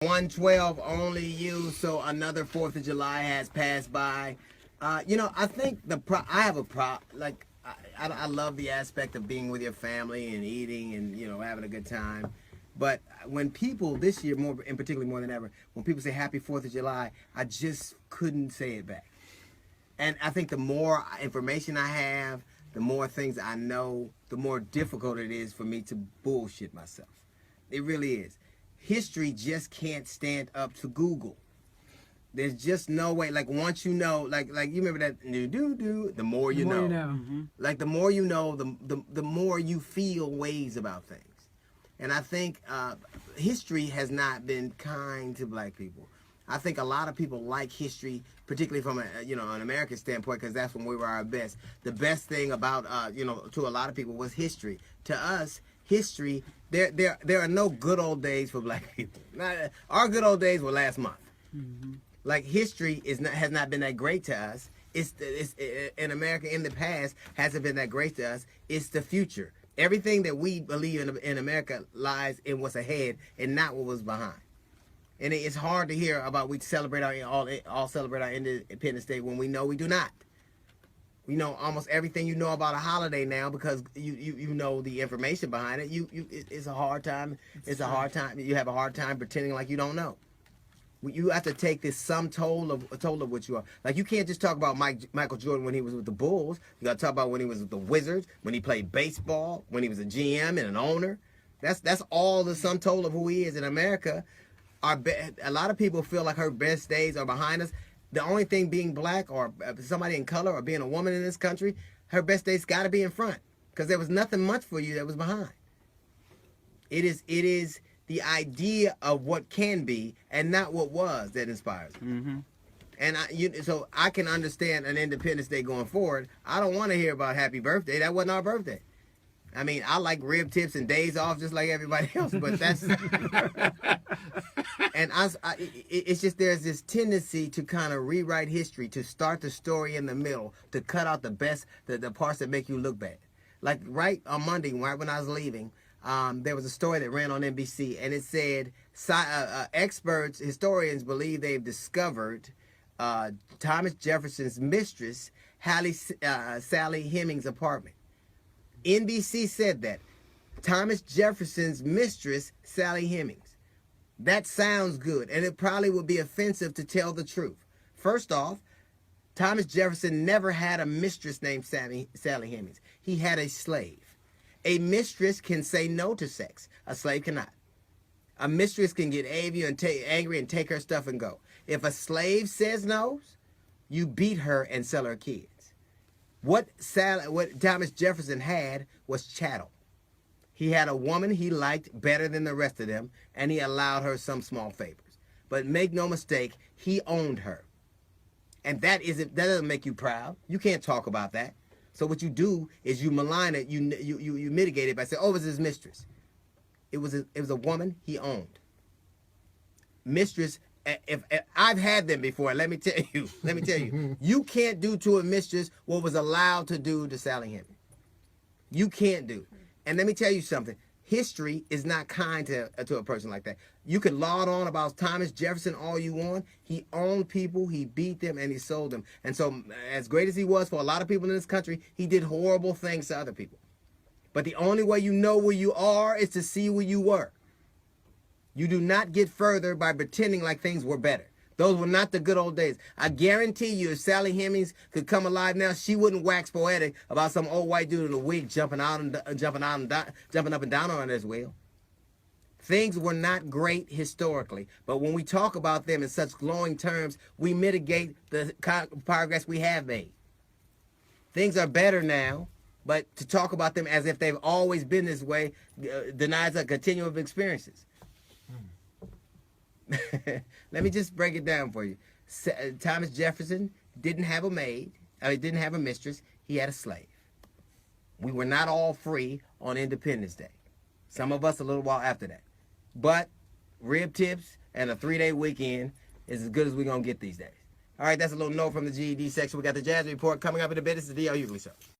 112 only you, so another 4th of July has passed by. I think I have a like I love the aspect of being with your family and eating and having a good time. But when people this year, more in particular more than ever, when people say Happy 4th of July, I just couldn't say it back. And I think the more information I have, the more things I know, the more difficult it is for me to bullshit myself. It really is. History just can't stand up to Google. There's just no way. Like once you know, like you remember that the more you know. Mm-hmm. Like the more you know, the more you feel ways about things. And I think history has not been kind to black people. I think a lot of people like history, particularly from an American standpoint, because that's when we were our best. The best thing about to a lot of people was history. To us, history, there are no good old days for black people. Our good old days were last month. Mm-hmm. Like history has not been that great to us. It's in America in the past hasn't been that great to us. It's the future. Everything that we believe in America lies in what's ahead and not what was behind. And it's hard to hear about we celebrate all celebrate our Independence Day when we know we do not. We know almost everything you know about a holiday now because you know the information behind it. It's a hard time. It's a hard time. You have a hard time pretending like you don't know. You have to take this sum total of what you are. Like you can't just talk about Michael Jordan when he was with the Bulls. You got to talk about when he was with the Wizards, when he played baseball, when he was a GM and an owner. That's all the sum total of who he is in America. A lot of people feel like her best days are behind us. The only thing being black or somebody in color or being a woman in this country, her best days got to be in front because there was nothing much for you that was behind. It is the idea of what can be and not what was that inspires me. Mm-hmm. And so I can understand an Independence Day going forward. I don't want to hear about happy birthday. That wasn't our birthday. I mean, I like rib tips and days off just like everybody else, but that's... And it's just there's this tendency to kind of rewrite history, to start the story in the middle, to cut out the best, the parts that make you look bad. Like right on Monday, right when I was leaving, there was a story that ran on NBC, and it said historians believe they've discovered Thomas Jefferson's mistress, Sally Hemmings' apartment. NBC said that. Thomas Jefferson's mistress, Sally Hemmings. That sounds good, and it probably would be offensive to tell the truth. First off, Thomas Jefferson never had a mistress named Sally Hemmings. He had a slave. A mistress can say no to sex. A slave cannot. A mistress can get angry and take her stuff and go. If a slave says no, you beat her and sell her kids. What Thomas Jefferson had was chattel. He had a woman he liked better than the rest of them, and he allowed her some small favors. But make no mistake, he owned her. And that doesn't make you proud. You can't talk about that. So what you do is you malign it, you mitigate it by saying, oh, it was his mistress. It was a woman he owned. Mistress, if I've had them before, let me tell you, you can't do to a mistress what was allowed to do to Sally Hemmings. You can't do. And let me tell you something. History is not kind to a person like that. You can laud on about Thomas Jefferson all you want. He owned people, he beat them, and he sold them. And so as great as he was for a lot of people in this country, he did horrible things to other people. But the only way you know where you are is to see where you were. You do not get further by pretending like things were better. Those were not the good old days. I guarantee you if Sally Hemmings could come alive now, she wouldn't wax poetic about some old white dude in a wig jumping up and down on his wheel. Things were not great historically, but when we talk about them in such glowing terms, we mitigate the progress we have made. Things are better now, but to talk about them as if they've always been this way denies a continuum of experiences. Let me just break it down for you. Thomas Jefferson didn't have a maid. He didn't have a mistress. He had a slave. We were not all free on Independence Day. Some of us a little while after that. But rib tips and a 3-day weekend is as good as we're going to get these days. All right, that's a little note from the GED section. We got the Jazz Report coming up in a bit. It's the D.L. Hughley Show.